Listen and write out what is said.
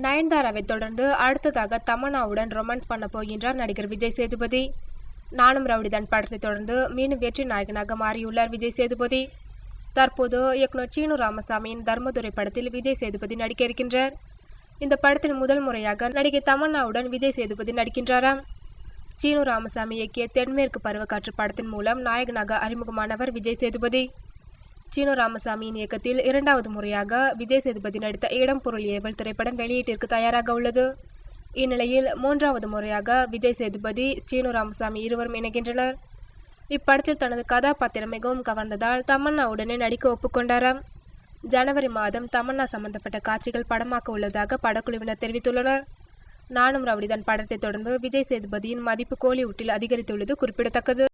நயன்தாராவை தொடர்ந்து அடுத்ததாக தமன்னாவுடன் ரொமான்ஸ் பண்ண போகின்றார் நடிகர் விஜய் சேதுபதி. நானும் ரவுடிதான் படத்தை தொடர்ந்து மீண்டும் வெற்றி நாயகனாக மாறியுள்ளார் விஜய் சேதுபதி. தற்போது இயக்குனர் சீனு ராமசாமியின் தர்மதுரை படத்தில் விஜய் சேதுபதி நடிக்க இருக்கின்றார். இந்த படத்தில் முதல் முறையாக நடிகை தமன்னாவுடன் விஜய் சேதுபதி நடிக்கின்றாராம். சீனு ராமசாமி இயக்கிய தென்மேற்கு பருவக்காற்று படத்தின் மூலம் நாயகனாக அறிமுகமானவர் விஜய் சேதுபதி. சீனு ராமசாமியின் இயக்கத்தில் இரண்டாவது முறையாக விஜய் சேதுபதி நடித்த இடம் பொருள் ஏவல் திரைப்படம் வெளியீட்டிற்கு தயாராக உள்ளது. இந்நிலையில் மூன்றாவது முறையாக விஜய் சேதுபதி சீனு ராமசாமி இருவரும் இணைகின்றனர். இப்படத்தில் தனது கதாபாத்திரம் மிகவும் கவர்ந்ததால் தமன்னாவுடனே நடிக்க ஒப்புக்கொண்டாராம். ஜனவரி மாதம் தமன்னா சம்பந்தப்பட்ட காட்சிகள் படமாக்க உள்ளதாக படக்குழுவினர் தெரிவித்துள்ளனர். நானும் ரவுடிதான் படத்தை தொடர்ந்து விஜய் சேதுபதியின் மதிப்பு கோலிவுட்டில் அதிகரித்துள்ளது குறிப்பிடத்தக்கது.